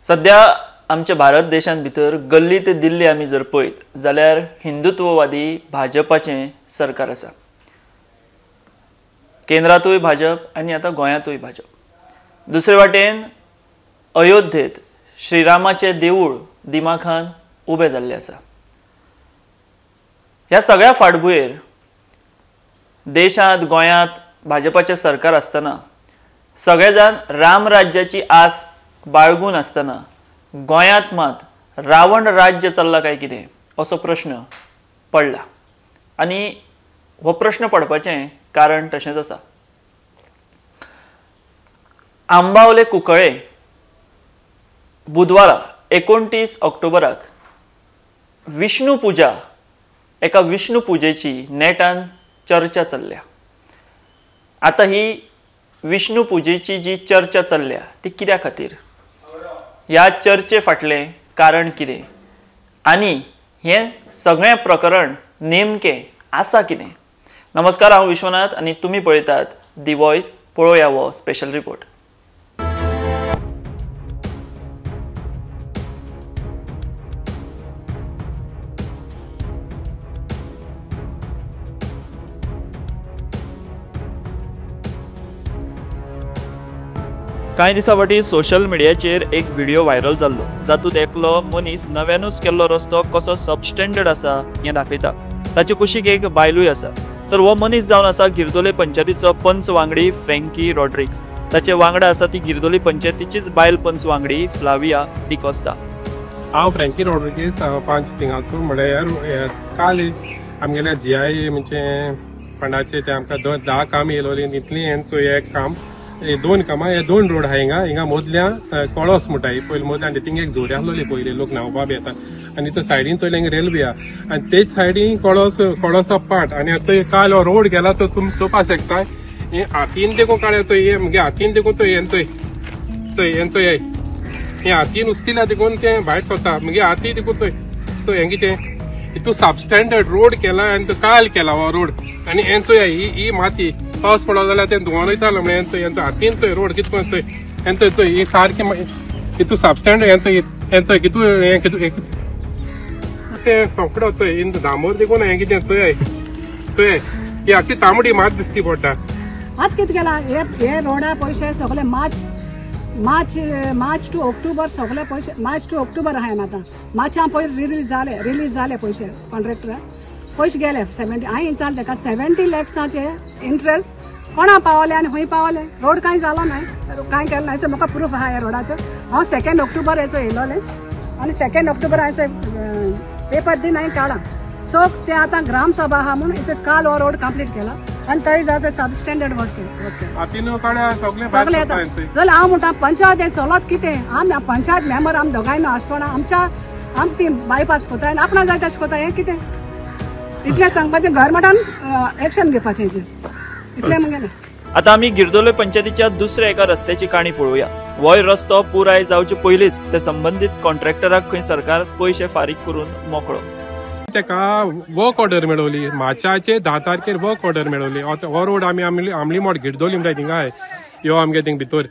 सध्या आमच्या भारत देशान भितर गल्ली ते दिल्ली आमी जर पळयत जाल्यार हिंदुत्ववादी भाजपाचें सरकार आसा। केंद्रातूय भाजप आनी आतां गोंयांतूय भाजप। दुसरे वाटेन अयोध्येत श्रीरामाचें देवूळ दिमाखान उबें जाल्लें आसा। ह्या सगळ्या फाटभुंयेर देशांत गोंयांत भाजपाचें सरकार आसतना सगळे जाण राम राज्याची आस बाळगून आसतना गोंयांत मात रावण राज्य चल्ला काय कितें असो प्रश्न पडला आनी हो प्रश्न पडपाचें कारण तशेंच आसा। आंबावले कुंकळे बुधवारा 29 ऑक्टोबराक विष्णू पुजा एका विष्णू पुजेची नेटान चर्चा चल्ल्या। आता ही विष्णू पुजेची जी चर्चा चल्ल्या ती कित्या खातीर, ह्या चर्चे फाटलें कारण कितें आनी हें सगळें प्रकरण नेमकें आसा कितें। नमस्कार, हांव विश्वनाथ आनी तुमी पळयतात दी वॉयस। पळोवया हो स्पेशल रिपोर्ट। कांय दिसां फाटीं सोशल मिडियाचेर एक व्हिडिओ व्हायरल जाल्लो जातूंत एकलो मनीस नव्यानूच केल्लो रस्तो कसो सबस्टँडर्ड आसा हें दाखयता। ताचे कुशीक एक बायलूय आसा। तर हो मनीस जावन आसा गिरदोले पंचायतीचो पंच वांगडी फ्रँकी रॉड्रिग्स। ताचे वांगडा आसा ती गिरदोले पंचायतीचीच बायल पंच वांगडी फ्लाविया डिकोस्टा। हांव फ्रँकी रॉड्रिगीस पंच थिंगाचो म्हळ्यार काल आमगेल्या GI म्हणजे फंडाचे ते आमकां 10 काम येयलोली तितली हेंचो एक काम दोन कामां हे 2 रोड आहा हिंगा मदल्या कळस म्हणटाय पयलीं मदल्यान थिंगा एक झोरी आहलोली पयलीं लोक न्हांवपा बी येतात आनी तो सायडीन चोयलें हिंगा रेल्वे आहा आनी तेच सायडीन कळसा पाट आनी तो काल हो रोड गेला तो तुमी चोवपा शकताय। हे हातीन देखून काळ्या तो हे म्हणजे हातीन देखून तो हे हातीन उस्तिल्या देखून ते भायर सोदता म्हणजे हाती देखून तो हें कितें हितू सबस्टँडर्ड रोड केला आनी तो काल केला हो रोड आनी हेंचो ही माती पावस पडलो जाल्यार ते धुवन वयतालो म्हणजे हेंचो हातीन तो रोड कितको हेंचो ही सारकी हितू सबस्टँडर्ड हेंचो कितू ते सोंकडो चोय दामोर देखून हें कितें चोय ही आख्खी तांबडी मात दिसती पडटा। आतां कितें केला हे रोडा पयशे सगळे मार्च टू ऑक्टोबर सगळे पयशे मार्च टू ऑक्टोबर आहाय आतां। मार्चा पयलीं रिलीज जाले पयशे कॉन्ट्रॅक्टर पयशे गेले 70 हांवें विचारलें ताका 70 लॅक्साचे इंट्रस्ट कोणा पावले आनी खंय पावले। रोड कांय जालो नाय, कांय केलें नाय। सो म्हाका प्रूफ आहा ह्या रोडाचो। हांव 2 ऑक्टोबर हेचो येयलोलें आनी 2 ऑक्टोबर हांवें पेपर दिन हांवें काडा। सो ते आतां ग्राम सभा आहा म्हणून हेचो काल हो रोड कंप्लीट केला आनी थंय जायचं सबस्टँडर्ड सगळे येता जाल्यार हांव म्हणटा पंचायत हें चलत कितें। आमी पंचायत मेंबर आमी दोगांय आसतना आमच्या ती बायपास कोताय आनी आपणा जाय तशें कोताय हें कितें इतलें सांगपाचें गव्हर्मेंटान एक्शन घेवपाचें इतलें म्हगेलें। आता आमी गिरदोले पंचायतीच्या दुसऱ्या एका रस्त्याची काणी पळोवया। हो रस्तो पुराय जावचे पयलींच ते संबंधीत कॉन्ट्रॅक्टराक खंय सरकार पयशे फारीक करून मोकळो। तेका वर्क ऑर्डर मेळवली मार्चाचे 10 तारखेर वर्क ऑर्डर मेळवली। हो रोड आमी आमली मोड गिरदोली म्हणटाय थिंगा आहाय यो आमगे थिंग भितर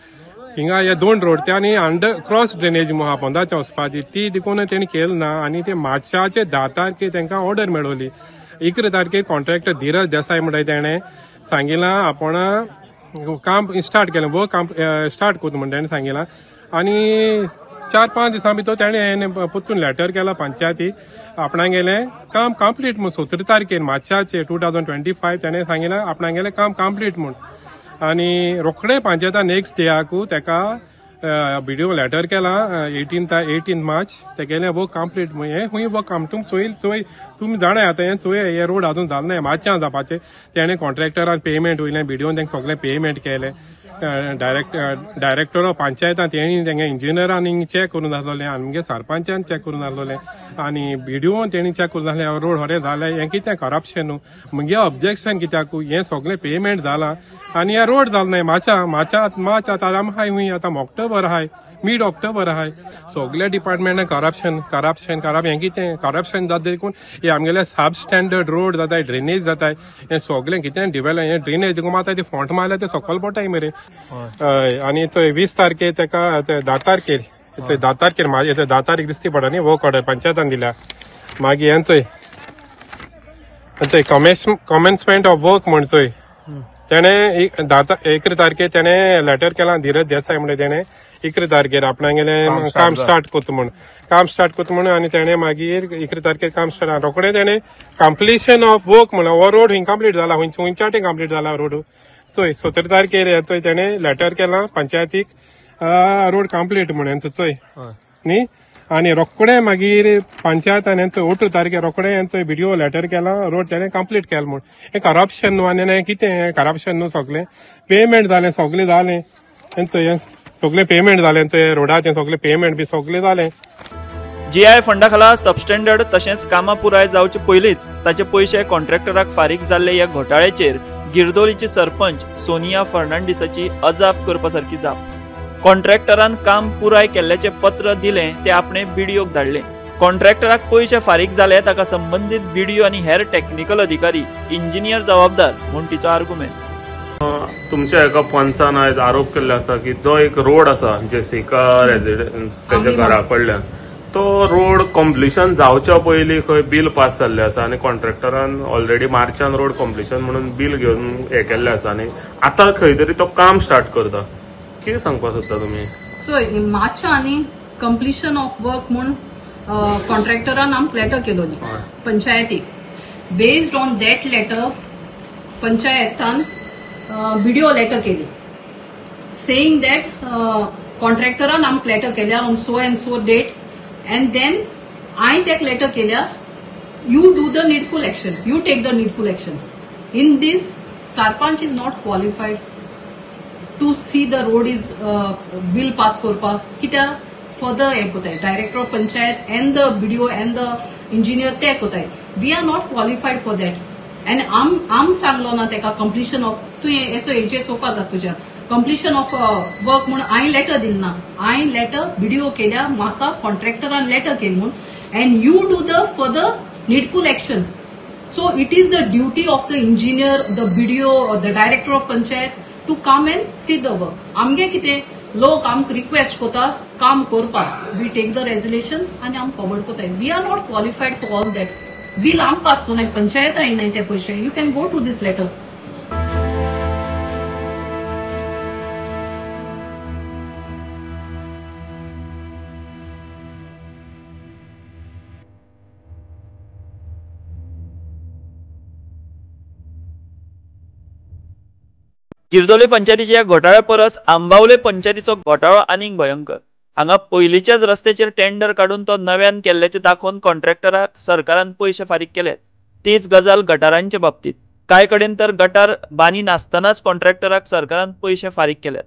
हिंगा हे 2 रोड ते आनी अंडर क्रॉस ड्रेनेज आहा पोंदाच्या वचपाची ती देखून तेणी केली ना आनी ते मार्चाचे 10 तारखेर तांकां ऑर्डर मेळवली। 11 तारखेर कॉन्ट्रॅक्टर धीरज देसाय म्हणटाय तेणें सांगिलां आपण काम स्टार्ट केलें वर्क स्टार्ट करता म्हणून तेणें सांगिलां आनी 4-5 दिसां भितर तेणें परतून लेटर केला पंचायतीक आपणाक गेलें काम कंप्लीट म्हणून 17 तारखेर मार्चाचे 2025 तेणें सांगिलां आपणाक गेलें काम कंप्लीट म्हणून आनी रोखडे पंचायता नेक्स्ट डेयाकू तेका व्हिडिओ लेटर केला 18 मार्च ते गेलें वर्क कंप्लीट म्हणून हें खंय वर्क काम तुमी जाणाय आतां हें चोय हे रोड अजून जालें नाय मार्चां जावपाचें। तेणें कॉन्ट्रॅक्टरान पेमेंट वयलें व्हिडिओन तेंकां सगळें पेमेंट केलें। डायरेक्टर ऑफ पंचायतान तेणी तेंगे इंजिनियरांनी चॅक करून आहलोलें आमगे सरपंचान चॅक करून आहलोलें आनी व्हिडिओन तेणी चॅक करून आहलें रोड हरे जालें हें कितें करप्शन न्हू म्हगे ऑब्जेक्शन कित्याक हें सगळें पेमेंट जालां आनी हे रोड जालें नाय मार्च आतां आमकां हूंय आतां ऑक्टोबर आहाय मिड ऑक्टोबर आहाय सगळ्या डिपार्टमेंटान करप्शन हें कितें करप्शन जाता देखून हे आमगेले सब स्टँडर्ड रोड जाताय ड्रेनेज जाताय हें सगळें कितें डिवेलप हें ड्रेनेज देखून आतां फॉंट मारल्यार ते सकयल पडटाय मरे आनी 20 तारखेर तेका 10 तारखेर इतले 10 तारखेर माझे 10 तारीख दिसती पडा न्ही वर्क ऑर्डर पंचायतान दिल्या मागीर हेंचोय कमेन्समेंट ऑफ वर्क म्हण चोय तेणे 11 तारखेर तेणे लेटर केला धीरज देसाय म्हणून तेणे 11 तारखेर आपणा गेले काम स्टार्ट करता म्हण आनी तेणे मागीर 11 तारखेर काम स्टार्ट रोखडे तेणे कंप्लीशन ऑफ वर्क म्हणून हो रोड हिंग कंप्लीट जाला हुंयच्याटे कंप्लीट जाला रोड चोय 17 तारखेर येतोय तेणे लेटर केला पंचायतीक रोड कंप्लीट म्हणून चोय न्ही आनी रोखडे मागीर पंचायतान हेंचो 18 तारखेर रोखडे हेंचो व्हिडिओ लेटर केला रोड तेणे कंप्लीट केला म्हूण हे करप्शन न्हू आनी कितें करप्शन न्हू सगळें पेमेंट जालें सगळें जालें हेंचो हे सगळें पेमेंट जालें हेंचो रोडाचें सगळें पेमेंट बी सगळें जालें GI फंडा खाला सबस्टँडर्ड तशेंच कामां पुराय जावचे पयलींच ताचे पयशे कॉन्ट्रॅक्टराक फारीक जाल्ले ह्या घोटाळ्याचेर गिरदोलीची सरपंच सोनिया फर्नांडिसाची अजाप करपा सारकी जाप कॉन्ट्रॅक्टरान काम पुराय केल्ल्याचे पत्र दिलें ते आपणे BDOक धाडले कॉन्ट्रॅक्टराक पयशे फारीक जाले ताका संबंधीत BDO आनी हेर टेक्निकल अधिकारी इंजिनियर जबाबदार म्हूण तिचो आर्ग्युमेंट तुमच्या एका पंचान आयज आरोप केल्लो आसा की जो एक रोड आसा जेसिका रेजिडेन्स तेच्या घरा कडल्यान तो रोड कंप्लिशन जावच्या पयलीं खंय बिल पास जाल्लें आसा आनी कॉन्ट्रॅक्टरान ऑलरेडी मार्चान रोड कंप्लिशन म्हणून बिल घेवन हे केल्लें आसा आनी आतां खंय तरी तो काम स्टार्ट करता कितें सांगपाक सोदता तुमी सो मार्चांनी कंप्लिशन ऑफ वर्क म्हूण कॉन्ट्रॅक्टरान आमकां लेटर केलोली पंचायतीक बेस्ड ऑन दॅट लेटर पंचायतान BDO लेटर केली सेईंग दॅट कॉन्ट्रॅक्टरान आमकां लेटर केल्या on so and so date and then I take letter केल्या you do the needful action, you take the needful action. In this, Sarpanch is not qualified to see the road is bill pass korpa कित्या further हे कोताय director of panchayat and the BDO and the engineer ते कोताय we are not qualified for that and आम सांगलो ना तेका completion of तू हेचे चोवपा जाता तुज्या completion of work म्हणून हांवें लेटर दिलें ना हांवें लेटर BDO केल्या म्हाका कॉन्ट्रॅक्टरान लेटर केली म्हणून and you do the further needful action. So it is the duty of the engineer, the BDO or the director of panchayat to come and see the work. आमगे कितें लोक आमकां request कोता काम करपाक we take the resolution आनी आम forward कोताय. We are not qualified for all that. Bill आमकां आसतलो पंचायत आयनाय ते पयशे. You can go to this letter. गिरदोले पंचायतीच्या या घोटाळ्या परस आंबावले पंचायतीचो घोटाळो आनीक भयंकर. हांगा पयलींच्याच रस्त्याचेर टेंडर काडून तो नव्यान केल्ल्याचे दाखोवन कॉन्ट्रॅक्टराक सरकारान पयशे फारीक केले. तीच गजाल गटारांच्या बाबतीत. कांय कडेन तर गटार बांदी नासतनाच कॉन्ट्रॅक्टराक सरकारान पयशे फारीक केल्यात.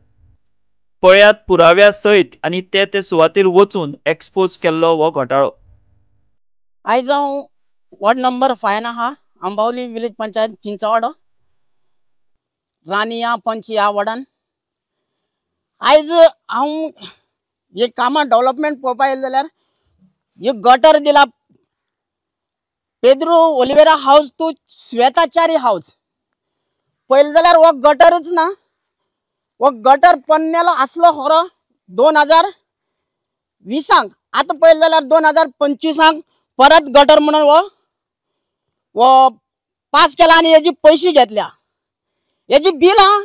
पळयात पुराव्या सयत आनी ते सुवातेर वचून एक्सपोज केल्लो हो घोटाळो. आयज हांव वॉर्ड नंबर 5 आहा आंबावली विलेज पंचायत चिंचवाडो रानिया पंच ह्या वॉर्डान आयज हांव हे कामां डेव्हलपमेंट पळोवपा येयलें जाल्यार हे गटर दिला Pedro Oliveira house to Shwetachari house पळयलें जाल्यार हो गटरच ना. हो गटर पन्नेलो आसलो खरो 2020 आतां पळयलें जाल्यार 2025 परत गटर म्हणून वो पास केला आनी हेजी पयशे घेतल्या. हेजी बिल हा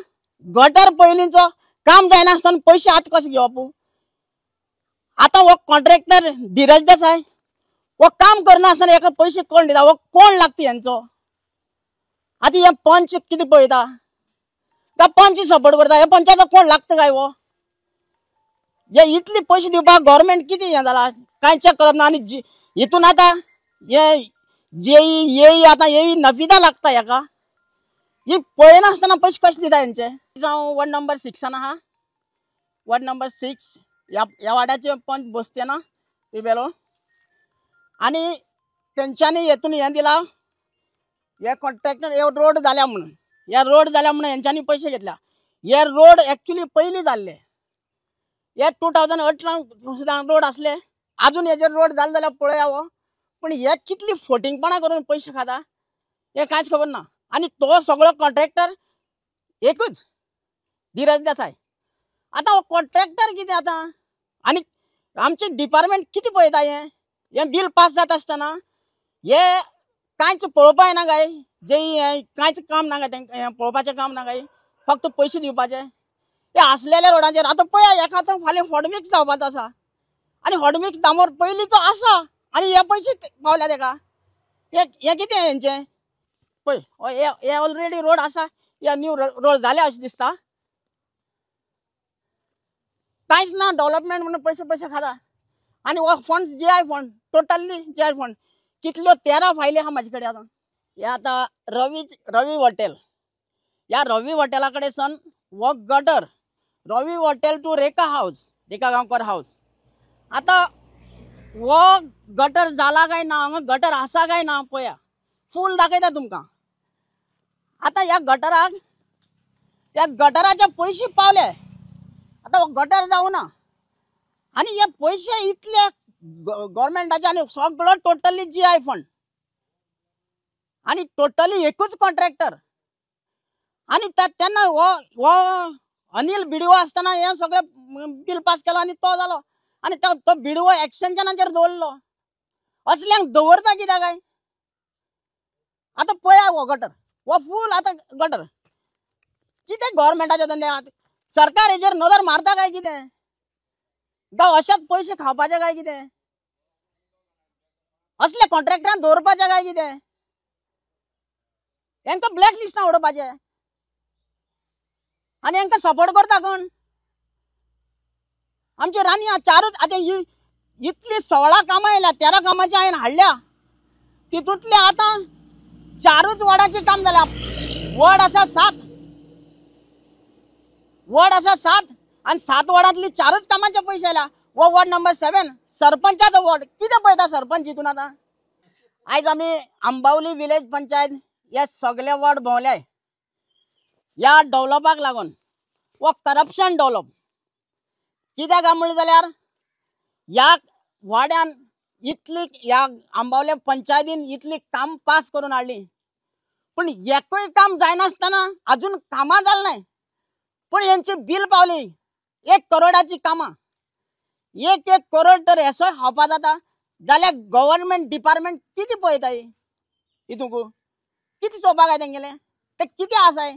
गटर पयलींचो काम जायना आसतना पयशे आतां कशे घेवप. आतां हो कॉन्ट्रॅक्टर धीरज देसाय वो काम करना आसतना हेका पयशे कोण दिता. हो कोण लागता हेंचो. आतां हे पंच कितें पळयता काय पंच सपोर्ट करता. हे पंचाचो कोण लागता काय वो. जे इतले पयशे दिवपाक गव्हर्मेंट कितें हें जाला कांय चेक करप ना. आनी हितून आतां हे जेई आतां येवी नफिदा लागता हेका. ही पळयना आसतना पयशे कशे दिता हेंचे. हांव वॉर्ड नंबर 6 आहा. वॉर्ड नंबर 6 ह्या वाड्याचे पंच बसतेना पिबेलो आनी तेंच्यांनी हेतून हें दिला हे कॉन्ट्रॅक्टर हे रोड जाल्या म्हणून हेंच्यांनी पयशे घेतल्या. हे रोड एक्चुअली पयलीं जाल्ले. हे 2008 रोड आसले. अजून हेजेर रोड जाले जाल्यार पळया हो. पण हे कितली फोटिंगपणां करून पयशे खाता हे कांयच खबर ना. आनी तो सगळो कॉन्ट्रॅक्टर एकूच धीरज देसाय. आतां हो कॉन्ट्रॅक्टर कितें आतां आनी आमचे डिपार्टमेंट किती पळयता हे बिल पास जाता आसतना हे कांयच पळोवपाक ना काय जे कांयच काम ना काय तेंकां पळोवपाचें काम ना काय फक्त पयशे दिवपाचे हे असलेल्या रोडाचेर आतां पळया एका आतां फाल्यां हॉटमिक्स जावपाचो आसा आनी हॉटमिक्स दामोर पयलींचो आसा आनी हे पयशे पावल्या तेका हे कितें हेंचें पळय हे ऑलरेडी रोड आसा या न्यू रोड जाल्या अशें दिसता कांयच ना डेव्हलपमेंट म्हणून पयशे खाता आनी हो fund GI fund totally GI fund कितल्यो 13 फायली आहा म्हाजे कडेन आतां हे आतां रवी हॉटेल या रवी हॉटेला कडेन सन हो गटर Ravi hotel to Rekha Gaonkar house आतां हो गटर जाला काय ना हांगा गटर आसा काय ना पळया फूल दाखयता तुमकां आतां ह्या गटराचे पयशे पावले आतां हो गटर जावना आनी हे पयशे इतले गव्हर्मेंटाचे आनी सगळो टोटली GI फंड आनी टोटली एकूच कॉन्ट्रॅक्टर आनी तेन्ना हो अनिल BDO आसतना हे सगळें बिल पास केलो आनी तो जालो आनी तो BDO एक्सटेंशनाचेर दवरलो असल्यांक दवरता कित्याक काय आतां पळया हो गटर हो फूल आतां गटर कितें गव्हर्मेंटाचे धंदे सरकार हेजेर नदर मारता काय कितें गांव अशेच पयशे खावपाचे काय कितें असले कॉन्ट्रॅक्टरान दवरपाचे काय कितें हेंकां ब्लॅक लिस्टान उडोवपाचे आनी हेंकां सपोर्ट करता कोण आमची राणी चारूच आतां इतली 16 कामां येयल्या 13 कामाची हांवें हाडल्या तितूंतले आतां 4च वॉर्डाची काम जाल्या वॉर्ड आसा 7 आनी 7 वॉर्डांतली 4च कामाचे पयशे आयल्या वो वॉर्ड नंबर 7 सरपंचाचो वॉर्ड कितें पळयता सरपंच हितून आतां आयज आमी आंबावली विलेज पंचायत हे सगळे वॉर्ड भोंवले ह्या डेव्हलपाक लागून वो करप्शन डेव्हलप कित्याक म्हणलें जाल्यार ह्या वाड्यान इतली ह्या आंबावले पंचायतीन इतली काम पास करून हाडली पण एकूय काम जायनासतना अजून कामां जाल नाय पण यांची बिल पावली 1 करोडाची कामां 1 करोड तर हेसो खावपा जाता जाल्यार गव्हर्मेंट डिपार्टमेंट किती पळयता हितूंक किती चोवपाक जाय तेंगेले ते किती आसाय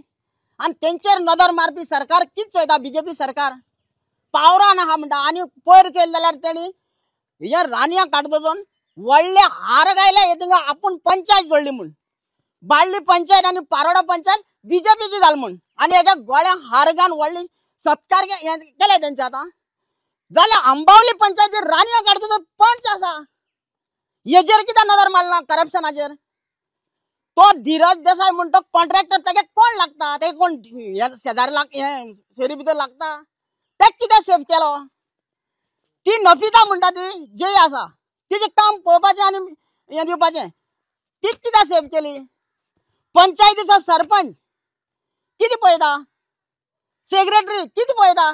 आनी तेंचेर नदर मारपी सरकार किती चोयता BJP सरकार पावरान आहा म्हणटा आनी पयर चोयले जाल्यार तेणी हे रानिया काडदोजोन व्हडले हार गायले हे तिंगा आपूण पंचायत जोडली म्हूण बाळ्ळी पंचायत आनी पारोडा पंचायत BJPची जाल म्हूण आनी एका गोळ्या हार घालून व्हडली सत्कार केले तेंचे आतां जाल्यार आंबावली पंचायतीर रानिया काडदोजो पंच आसा हेजेर कित्याक नदर मारना करप्शनाचेर तो धीरज देसाय म्हणतो कॉन्ट्रॅक्टर तेगे कोण लागता ते कोण शेजारी शेरी भितर लागता ते कितें सेफ केलो ती नफिदा म्हणटा ती जे आसा तिचे काम पळोवपाचें आनी हें दिवपाचें ती कित्याक सेफ केली पंचायतीचो सरपंच कितें पळयता सेक्रेटरी कितें पळयता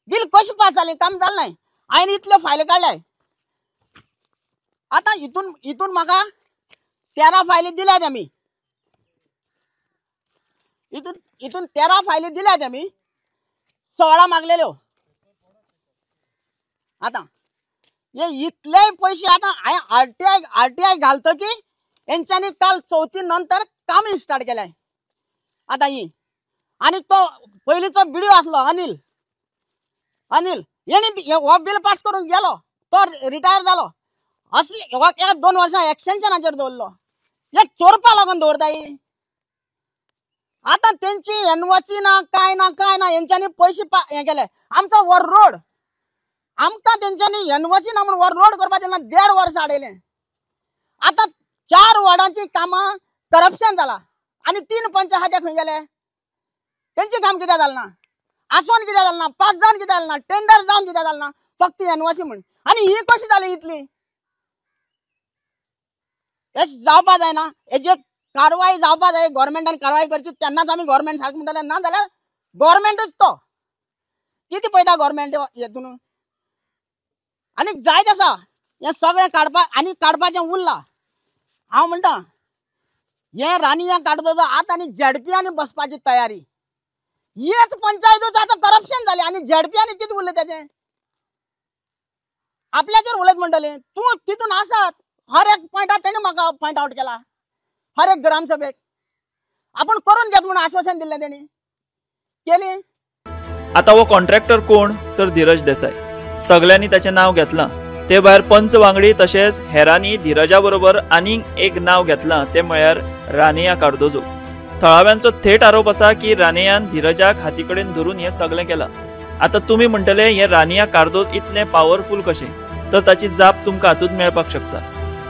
बिल कशी पास जाली काम जालें नाय हांवें इतल्यो फायली काडल्याय आतां हितून म्हाका 13 फायली दिल्यात आमी हितून 13 फायली दिल्यात आमी 16 मागलेल्यो आतां हे इतले पयशे आतां हांवें RTI घालतकी हेंच्यांनी काल 4थी नंतर काम स्टार्ट केलें आतां ही आनी तो पयलींचो BDO आसलो अनिल हेणी हो बिल पास करून गेलो तो रिटायर जालो असले 2 वर्सां एक्सटेंशनाचेर दवरलो एक चोरपा लागून दवरता आतां तेंची NOC ना काय ना हेंच्यांनी पयशे हे केले आमचो वो रोड आमकां तेंच्यांनी NOC ना म्हणून वो रोड करपाचें ना 1.5 वर्सां आडयलें आतां 4 वॉर्डांची कामां करप्शन जाला आनी 3 पंच आहा ते खंय गेले तेंचें काम कित्याक जालें ना आसोन कित्याक जालें ना पास जावन कित्याक जालें ना टेंडर जावन कित्याक जालें ना फक्त NOC म्हण आनी ही कशी जाली इतली हे जावपा जायना हेजेर कारवाई जावपा जाय गव्हर्मेंटान कारवाई करची तेन्नाच आमी गव्हर्मेंट सारको म्हणटले ना जाल्यार गव्हर्मेंटच तो कितें पळयता गव्हर्मेंट हेतून आनी जायत आसा हे सगळें काडपाचें उरलां हांव म्हणटा हे रानिया काडदोजो आतां आनी ZP आनी बसपाची तयारी हेच पंचायतीचो आतां करप्शन जालें आनी ZP आनी कितें उरलें तेजें आपल्याचेर उलयत म्हणटले तूं तितून आसात हर एक पॉयंटात तेणे म्हाका पॉयंट आउट केला हर एक ग्रामसभेक आपण करून घेत म्हणून आश्वासन दिल्लें तेणी केली. आता वो कॉन्ट्रॅक्टर कोण तर धीरज देसाई. सगळ्यांनी त्याचे नाव घेतलां. ते भायर पंच वांगडी तशेंच हेरांनी धीरजा बरोबर आनीक एक नाव घेतलां ते म्हळ्यार रानिया कार्दोजो. थळाव्यांचो थेट आरोप आसा की रानियान धीरजाक हाती कडेन धरून हें सगळें केलां. आता तुमी म्हणटले हें रानिया कार्दोज इतलें पावरफूल कशें, तर ताची जाप तुमकां हातूंत मेळपाक शकता.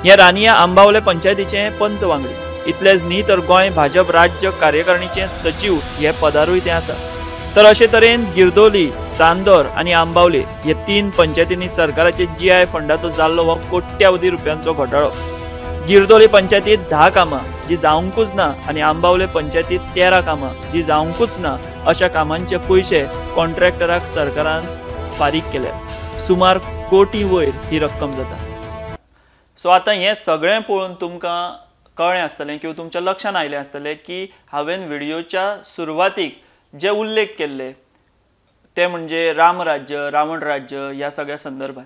हें रानिया आंबावले पंचायतीचें पंच वांगडी. इतलेंच न्ही तर गोंय भाजप राज्य कार्यकारिणीचे सचिव हे पदारूय ते आसा. तर अशे तरेन गिरदोली, चांदोर आनी आंबावले हे 3 पंचायतींनी सरकाराचे GI फंडाचो जाल्लो हो कोट्यावधी रुपयांचो घोटाळो. गिरदोली पंचायतीत 10 कामां जी जावंकूच ना आनी आंबावले पंचायतीत 13 कामां जी जावंकूच ना अशा कामांचे पयशे कॉन्ट्रॅक्टराक सरकारान फारीक केले. सुमार कोटी वयर ही रक्कम जाता. सो आतां हें सगळें पळोवन तुमकां कळ्ळें आसतलें किंवा तुमच्या लक्षांत आयलें आसतलें की हांवें व्हिडियोच्या सुरवातीक जे उल्लेख केल्ले ते म्हणजे रामराज्य, रावण राज्य ह्या सगळ्या संदर्भात.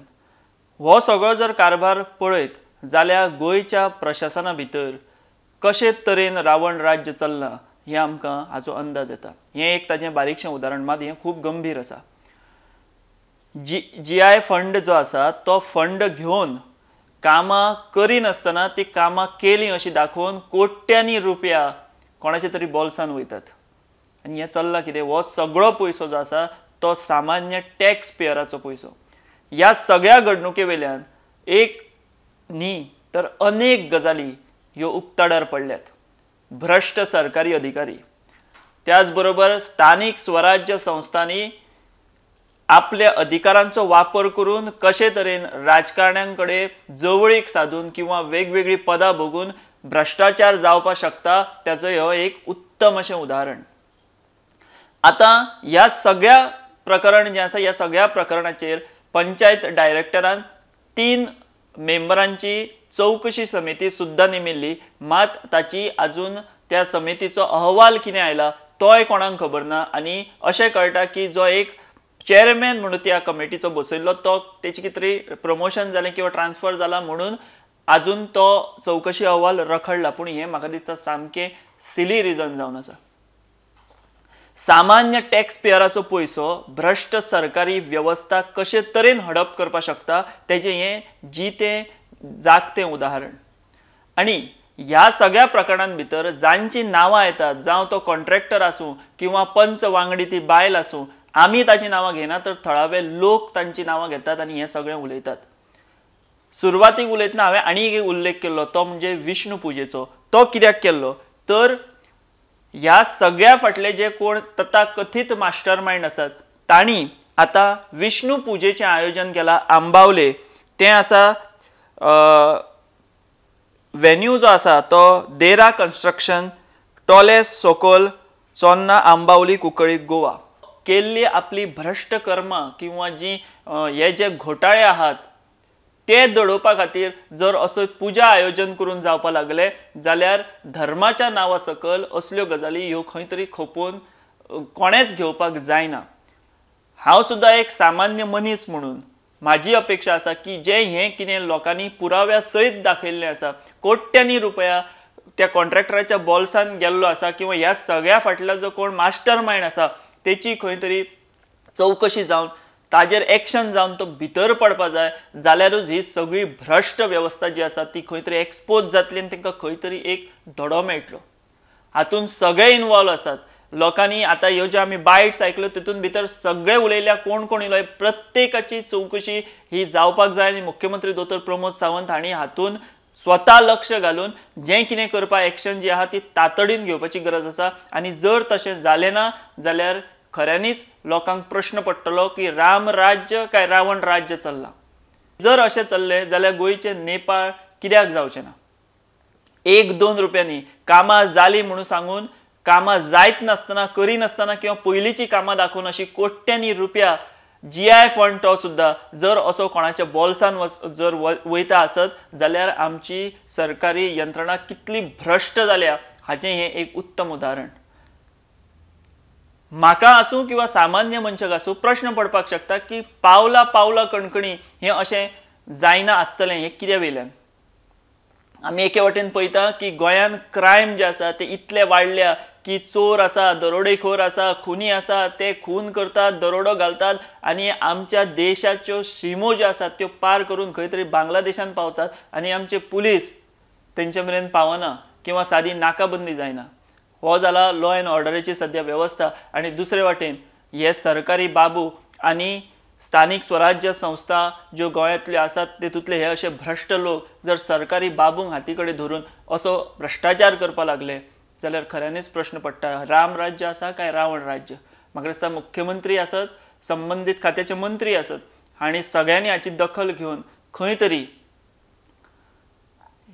हो सगळो जर कारभार पळयत जाल्यार गोंयच्या प्रशासना भितर कशे तरेन रावण राज्य चल्लां हें आमकां हाचो अंदाज येता. हें एक ताजें बारीकशें उदाहरण, मात हें खूब गंभीर आसा. GI फंड जो आसा तो फंड घेवन कामां करिनासतना ती कामां केलीं अशी दाखोवन कोट्यांनी रुपया कोणाच्या तरी बोल्सान वयतात. आनी हें चल्लां कितें? हो सगळो पयसो जो आसा तो सामान्य टॅक्स पेयराचो पयसो. ह्या सगळ्या घडणुके वयल्यान एक न्ही तर अनेक गजाली ह्यो उक्ताडार पडल्यात. भ्रश्ट सरकारी अधिकारी, त्याच बरोबर स्थानीक स्वराज्य संस्थांनी आपल्या अधिकारांचो वापर करून कशे तरेन राजकारण्यांकडे जवळीक साधून किंवा वेगवेगळी पदां भोगून भ्रष्टाचार जावपाक शकता त्याचो ह्यो एक उत्तम अशें उदाहरण. आता ह्या सगळ्या प्रकरण जें आसा ह्या सगळ्या प्रकरणाचेर पंचायत डायरेक्टरान 3 मेंबरांची चौकशी समिती सुद्दां नेमिल्ली. मात ताची अजून त्या समितीचो अहवाल कितें आयला तोय कोणाक खबर ना. आनी अशें कळटा की जो एक चेअरमॅन म्हणून त्या कमिटीचो बसयल्लो तो तेची कितें तरी प्रमोशन जालें किंवा ट्रान्सफर जाला म्हणून अजून तो चौकशी अहवाल रखडला. पूण हें म्हाका दिसता सामकें सिली रिजन जावन आसा. सामान्य टॅक्स पेयराचो पयसो भ्रश्ट सरकारी व्यवस्था कशे तरेन हडप करपाक शकता तेजें हें जितें जागतें उदाहरण. आनी ह्या सगळ्या प्रकरणां भितर जांची नांवां येतात, जावं तो कॉन्ट्रॅक्टर आसूं किंवा पंच वांगडी ती बायल आसूं, आमी ताची नांवां घेना तर थळावे लोक तांची नांवां घेतात आनी हें सगळें उलयतात. सुरवातीक उलयतना हांवें आनीक एक उल्लेख केल्लो तो म्हणजे विष्णू पुजेचो. तो कित्याक केल्लो तर ह्या सगळ्या फाटले जे कोण तथाकथीत मास्टर माइंड आसात तांणी आतां विष्णू पुजेचें आयोजन केलां आंबावले. तें आसा वेन्यू जो आसा तो देरा कन्स्ट्रक्शन, टॉलेस सोकोल, चोन्ना, आंबावली, कुंकळी, गोवा. केल्ली आपली भ्रश्ट कर्मां किंवा जी हे जे घोटाळे आहात ते दडोवपा खातीर जर असो पुजा आयोजन करून जावपा लागले जाल्यार धर्माच्या नांवा सकल असल्यो गजाली ह्यो खंय तरी खपोवन कोणेच घेवपाक जायना. हांव सुद्दां एक सामान्य मनीस म्हणून म्हाजी अपेक्षा आसा की जें हें कितें लोकांनी पुराव्या सयत दाखयल्लें आसा, कोट्यांनी रुपया त्या कॉन्ट्रॅक्टराच्या बॉल्सान गेल्लो आसा किंवा ह्या सगळ्या फाटलो जो कोण मास्टर माइंड आसा तेची खंय तरी चौकशी जावन ताजेर एक्शन जावन तो भितर पडपा जाय. जाल्यारूच ही सगळी भ्रश्ट व्यवस्था जी आसा ती खंय तरी एक्सपोज जातली आनी तांकां खंय तरी एक धडो मेळटलो. हातून सगळे इन्वॉल्व आसात. लोकांनी आतां ह्यो ज्यो आमी बायट्स आयकल्यो तितून भितर सगळे उलयल्या कोण कोण इलो प्रत्येकाची चौकशी ही जावपाक जाय आनी मुख्यमंत्री दोतोर प्रमोद सावंत हांणी हातून स्वता लक्ष घालून जें कितें करपा एक्शन जी आहा ती तातडीन घेवपाची गरज आसा. आनी जर तशें जालें ना जाल्यार खऱ्यांनीच लोकांक प्रश्न पडटलो की राम राज्य काय रावण राज्य चल्लां. जर अशें चल्लें जाल्यार गोंयचें नेपाळ कित्याक जावचें ना? 1-2 रुपयांनी कामां जालीं म्हणून सांगून कामां जायत नासतना करिनासतना किंवा पयलींची कामां दाखोवन अशी कोट्यांनी रुपया GI फंड तो सुद्दां जर असो कोणाच्या बॉल्सान जर वयता आसत जाल्यार आमची सरकारी यंत्रणा कितली भ्रश्ट जाल्या हाचें हें एक उत्तम उदाहरण. म्हाका आसूं किंवा सामान्य मनशाक आसूं प्रश्न पडपाक शकता की पावला पावला कणकणी हें अशें जायना आसतलें हें कित्या वयल्यान आमी एके वटेन पळयता की गोंयान क्रायम जे आसा ते इतले वाडल्या की चोर आसा, दरोडेखोर आसा, खुनी आसा, ते खून करतात, दरोडो घालतात आनी आमच्या देशाच्यो शिमो ज्यो आसात त्यो पार करून खंय तरी बांगलादेशान पावतात आनी आमचे पुलीस तेंचे मेरेन पावना किंवा सादी नाकाबंदी जायना. हो जाला लॉ अँड ऑर्डराची सद्या वेवस्था. आनी दुसरे वाटेन हे सरकारी बाबू आनी स्थानिक स्वराज्य संस्था ज्यो गोंयांतल्यो आसात तेतूंतले हे अशे भ्रश्ट लोक जर सरकारी बाबूंक हाती कडेन धरून असो भ्रश्टाचार करपाक लागले जाल्यार खऱ्यांनीच प्रश्न पडटा, राम राज्य आसा काय रावण राज्य? म्हाका दिसता मुख्यमंत्री आसत, संबंधीत खात्याचे मंत्री आसत, हांणी सगळ्यांनी हाची दखल घेवन खंय तरी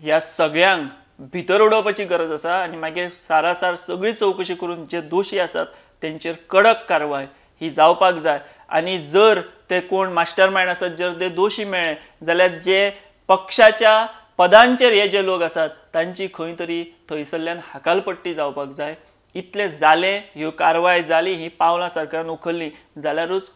ह्या सगळ्यांक भितर उडोवपाची गरज आसा आनी मागीर सारासार सगळी चवकशी करून जे दोशी आसात तेंचेर कडक कारवाय ही जावपाक जाय. आनी जर ते कोण मास्टर मायंड आसत जर ते दोशी मेळ्ळे जाल्यार जे पक्षाच्या पदांचेर हे जे लोक आसात तांची खंय तरी थंयसरल्यान हाकालपट्टी जावपाक जाय. इतले जाले, ह्यो कारवाय जाली, ही पावलां सरकारान उखल्ली जाल्यारूच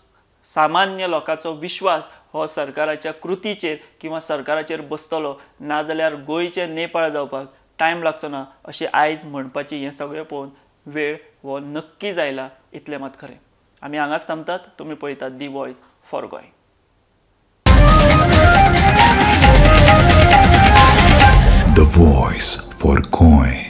सामान्य लोकांचो विश्वास हो सरकाराच्या कृतीचेर किंवा सरकाराचेर बसतलो. नाजाल्यार गोंयचे नेपाळ जावपाक टायम लागचो ना अशें आयज म्हणपाची हें सगळें पळोवन वेळ हो नक्की जायला इतलें मात खरें. आमी हांगाच थांबतात. तुमी पळयतात दी voice for Goa. The Voice for Goy.